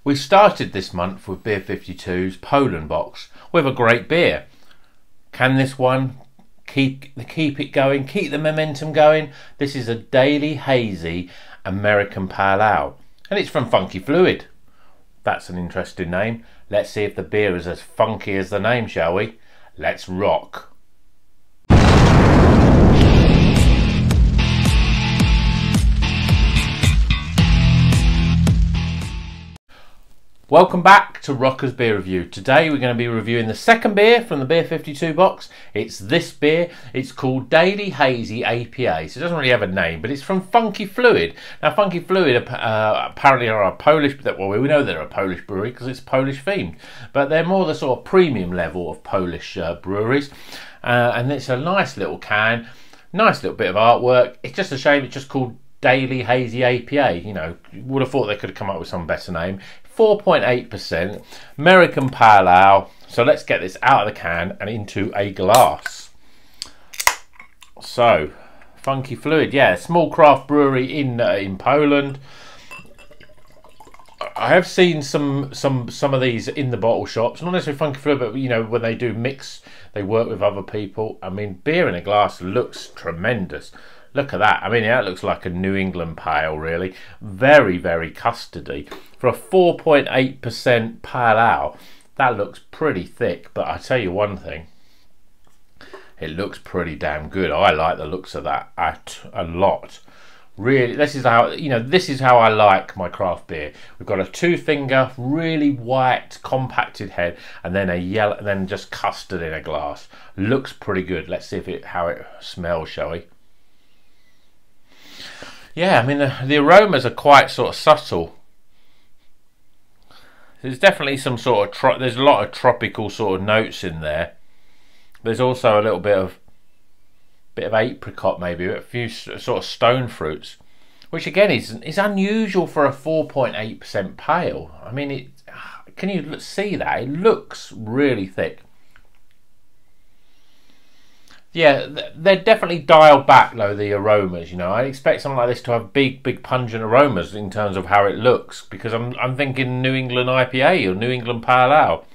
We started this month with Beer52's Poland box with a great beer. Can this one keep it going, keep the momentum going? This is a Daily Hazy American Pale Ale, and it's from Funky Fluid. That's an interesting name. Let's see if the beer is as funky as the name, shall we? Let's rock. Welcome back to Rocker's Beer Review. Today we're going to be reviewing the second beer from the Beer52 box. It's this beer. It's called Daily Hazy APA. So it doesn't really have a name, but it's from Funky Fluid. Now Funky Fluid apparently are a Polish, well, we know they're a Polish brewery because it's Polish themed, but they're more the sort of premium level of Polish breweries. And it's a nice little can, nice little bit of artwork. It's just a shame it's just called Daily Hazy APA. You know, you would have thought they could have come up with some better name. 4.8% American Pale Ale. So let's get this out of the can and into a glass. So Funky Fluid, yeah, small craft brewery in Poland. I have seen some of these in the bottle shops, not necessarily Funky Fluid, but you know, when they do mix, they work with other people. I mean, beer in a glass looks tremendous. Look at that. I mean, that looks like a New England pale, really. Very, very custardy. For a 4.8% pale ale, that looks pretty thick. But I tell you one thing, it looks pretty damn good. I like the looks of that a lot. Really, this is how, you know, this is how I like my craft beer. We've got a 2-finger, really white, compacted head, and then a yellow, and then just custard in a glass. Looks pretty good. Let's see if how it smells, shall we? Yeah, I mean, the aromas are quite sort of subtle. There's definitely some sort of, there's a lot of tropical sort of notes in there. There's also a little bit of apricot, maybe, a few sort of stone fruits, which again is unusual for a 4.8% pale. I mean, can you see that? It looks really thick. Yeah, they're definitely dialed back though, the aromas. You know, I expect something like this to have big pungent aromas in terms of how it looks, because I'm thinking New England IPA or New England Pale Ale.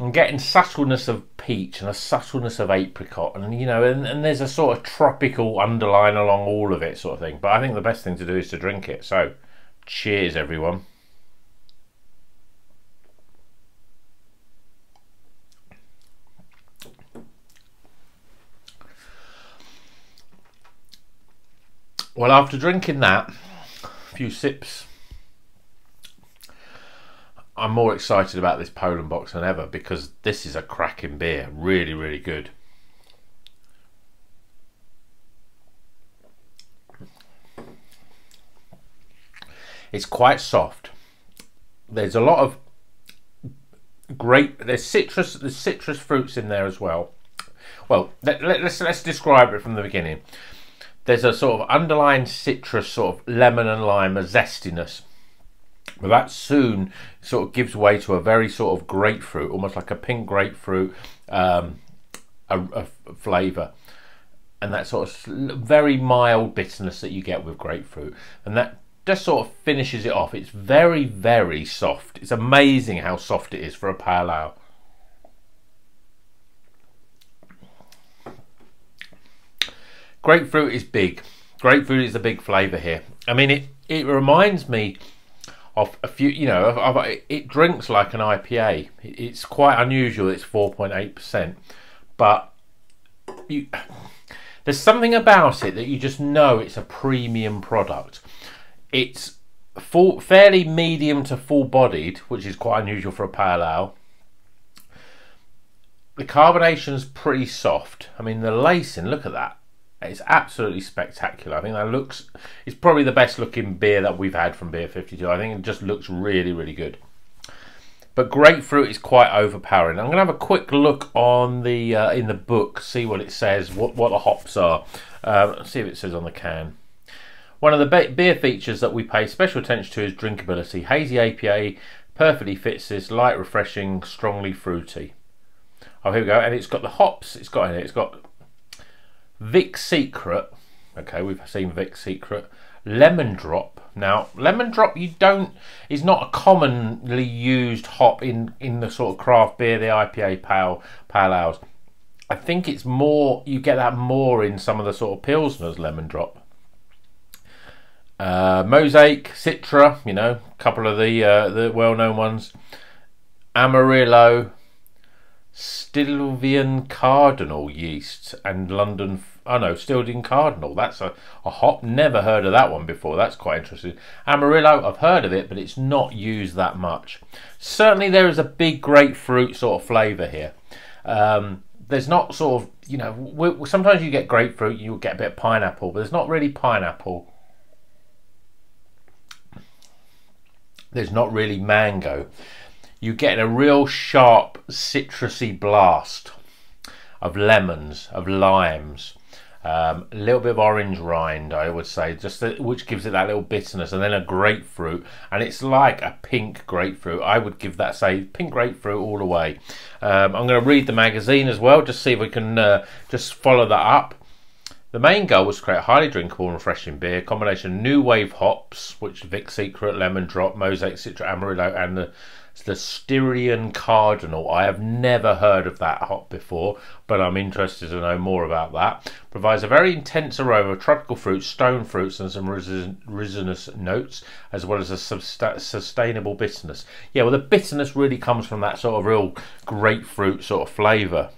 I'm getting subtleness of peach and a subtleness of apricot, and you know, and there's a sort of tropical underline along all of it, sort of thing. But I think the best thing to do is to drink it. So, cheers, everyone. Well, after drinking that, a few sips, I'm more excited about this Poland box than ever, because this is a cracking beer. Really, really good. It's quite soft. There's a lot of there's citrus fruits in there as well. Well, let's describe it from the beginning. There's a sort of underlying citrus, sort of lemon and lime, a zestiness. But that soon sort of gives way to a very sort of grapefruit, almost like a pink grapefruit a flavour. And that sort of very mild bitterness that you get with grapefruit. And that just sort of finishes it off. It's very, very soft. It's amazing how soft it is for a pale ale. Grapefruit is big. Grapefruit is a big flavour here. I mean, it reminds me of a few, you know, it drinks like an IPA. It's quite unusual. It's 4.8%, but there's something about it that you just know it's a premium product. It's fairly medium to full-bodied, which is quite unusual for a pale ale. The carbonation's pretty soft. I mean, the lacing, look at that. It's absolutely spectacular. I think that it's probably the best looking beer that we've had from Beer52. I think it just looks really, really good. But grapefruit is quite overpowering. I'm going to have a quick look on the in the book, see what it says, what the hops are. Let's see if it says on the can. One of the beer features that we pay special attention to is drinkability. Hazy APA perfectly fits this, light, refreshing, strongly fruity. Oh, here we go. And it's got the hops. It's got Vic Secret. Okay, we've seen Vic Secret. lemon drop. Now, lemon drop is not a commonly used hop in the sort of craft beer, the IPA pale ales. I think it's more, you get that more in some of the sort of pilsners, lemon drop. Mosaic, Citra, you know, a couple of the well-known ones. Amarillo, Stilvian Cardinal yeast, and London. Oh no, Stilvian Cardinal. That's a hop. Never heard of that one before. That's quite interesting. Amarillo, I've heard of it, but it's not used that much. Certainly, there is a big grapefruit sort of flavour here. There's not sort of, you know, sometimes you get grapefruit, you'll get a bit of pineapple, but there's not really pineapple. There's not really mango. You get a real sharp citrusy blast of lemons, of limes, a little bit of orange rind, I would say, which gives it that little bitterness, and then a grapefruit, and it's like a pink grapefruit. I would give that, say, pink grapefruit all the way. I'm going to read the magazine as well, just see if we can just follow that up. The main goal was to create a highly drinkable and refreshing beer, combination of new wave hops, which Vic Secret, Lemon Drop, Mosaic, Citra, Amarillo, and the Styrian Cardinal. I have never heard of that hop before, but I'm interested to know more about that. Provides a very intense aroma of tropical fruits, stone fruits, and some resinous notes, as well as a sustainable bitterness. Yeah, well, the bitterness really comes from that sort of real grapefruit sort of flavour.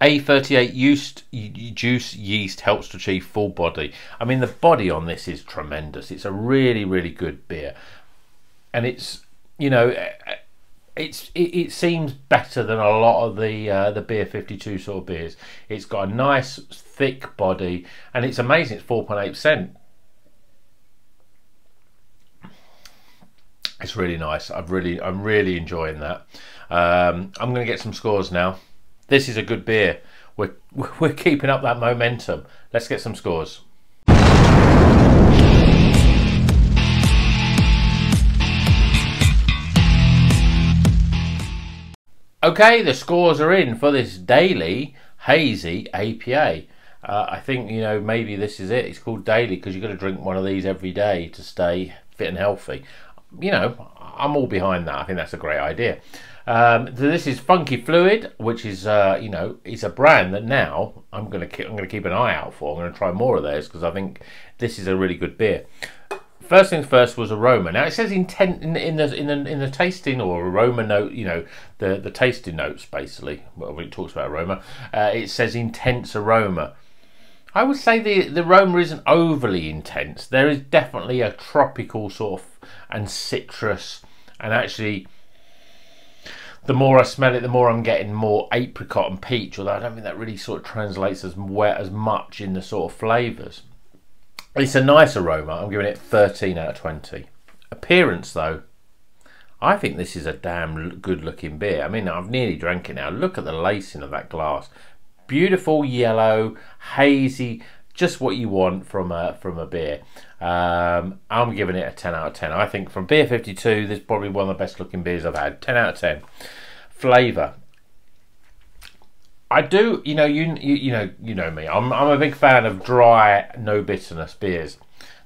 A38 juice yeast helps to achieve full body. I mean, the body on this is tremendous. It's a really, really good beer, and it's, you know, it seems better than a lot of the Beer52 sort of beers. It's got a nice thick body, and it's amazing. It's 4.8%. It's really nice. I'm really enjoying that. I'm going to get some scores now. This is a good beer. We're keeping up that momentum. Let's get some scores. Okay, the scores are in for this Daily Hazy APA. I think, you know, maybe this is it. It's called Daily because you've got to drink one of these every day to stay fit and healthy. You know, I'm all behind that. I think that's a great idea. This is Funky Fluid, which is, you know, is a brand that now I'm going to keep an eye out for. I'm going to try more of theirs because I think this is a really good beer. First things first was aroma. Now it says in the tasting or aroma note, you know, the tasting notes basically. Well, it talks about aroma. It says intense aroma. I would say the aroma isn't overly intense. There is definitely a tropical sort of and citrus, and actually, the more I smell it, the more I'm getting more apricot and peach. Although I don't think that really sort of translates as much in the sort of flavours. It's a nice aroma. I'm giving it 13 out of 20. Appearance, though, I think this is a damn good looking beer. I mean, I've nearly drank it now. Look at the lacing of that glass. Beautiful yellow, hazy, just what you want from a beer. I'm giving it a 10 out of 10. I think from Beer52, this is probably one of the best looking beers I've had. 10 out of 10. Flavour. I do, you know me. I'm a big fan of dry, no bitterness beers.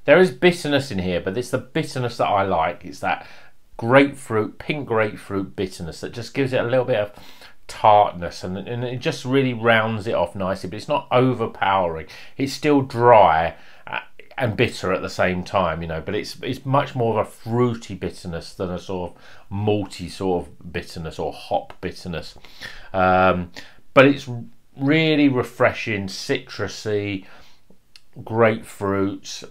There is bitterness in here, but it's the bitterness that I like. It's that grapefruit, pink grapefruit bitterness that just gives it a little bit of tartness, and it just really rounds it off nicely. But it's not overpowering. It's still dry and bitter at the same time, you know. But it's much more of a fruity bitterness than a sort of malty sort of bitterness or hop bitterness. But it's really refreshing, citrusy, grapefruits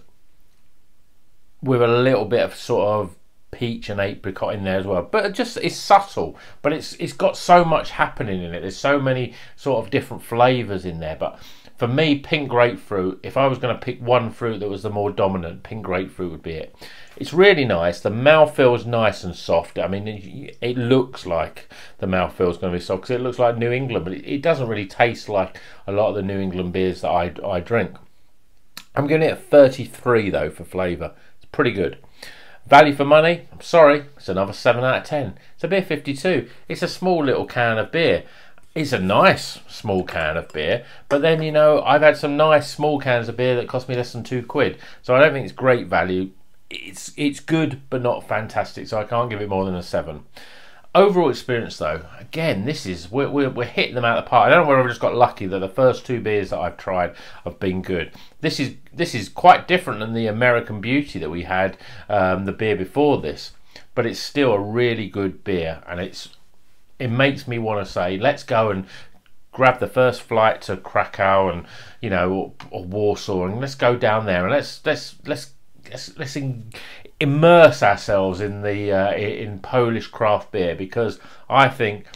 with a little bit of sort of peach and apricot in there as well. But it's subtle, but it's got so much happening in it. There's so many sort of different flavours in there. But for me, pink grapefruit, if I was going to pick one fruit that was the more dominant, pink grapefruit would be it. It's really nice. The mouthfeel is nice and soft. I mean, it looks like the mouthfeel is going to be soft because it looks like New England, but it doesn't really taste like a lot of the New England beers that I drink. I'm giving it a 33 though for flavour. It's pretty good. Value for money, I'm sorry, it's another 7 out of 10. It's a Beer52. It's a small little can of beer. It's a nice small can of beer, but then, you know, I've had some nice small cans of beer that cost me less than £2. So I don't think it's great value. It's good, but not fantastic. So I can't give it more than a 7. Overall experience, though, again, this is we're hitting them out of the park. I don't know whether I've just got lucky that the first 2 beers that I've tried have been good. This is quite different than the American Beauty that we had, the beer before this, but it's still a really good beer, and it makes me want to say, let's go and grab the first flight to Krakow and, you know, or Warsaw, and let's go down there and let's immerse ourselves in the in Polish craft beer, because I think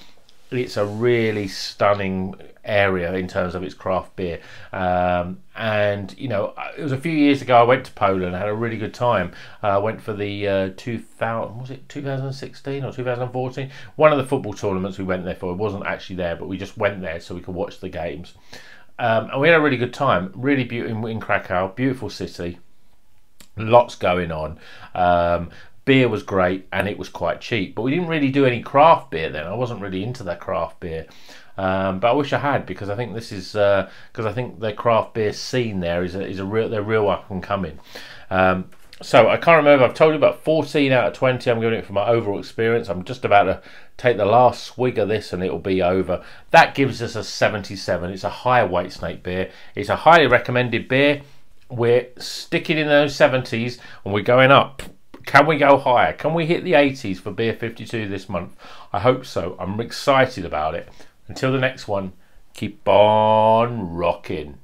it's a really stunning area in terms of its craft beer. And you know, it was a few years ago I went to Poland, I had a really good time. I went for the 2016 or 2014, one of the football tournaments we went there for. It wasn't actually there, but we just went there so we could watch the games, and we had a really good time. Really beautiful in Krakow, beautiful city, lots going on. Beer was great and it was quite cheap, but we didn't really do any craft beer then. I wasn't really into that craft beer, but I wish I had, because I think this is because I think the craft beer scene there is a real up and coming. So I can't remember, I've told you about 14 out of 20 I'm giving it for my overall experience. I'm just about to take the last swig of this and it'll be over. That gives us a 77. It's a higher weight snake beer. It's a highly recommended beer. We're sticking in those 70s and we're going up. Can we go higher? Can we hit the 80s for Beer 52 this month? I hope so. I'm excited about it. Until the next one, keep on rocking.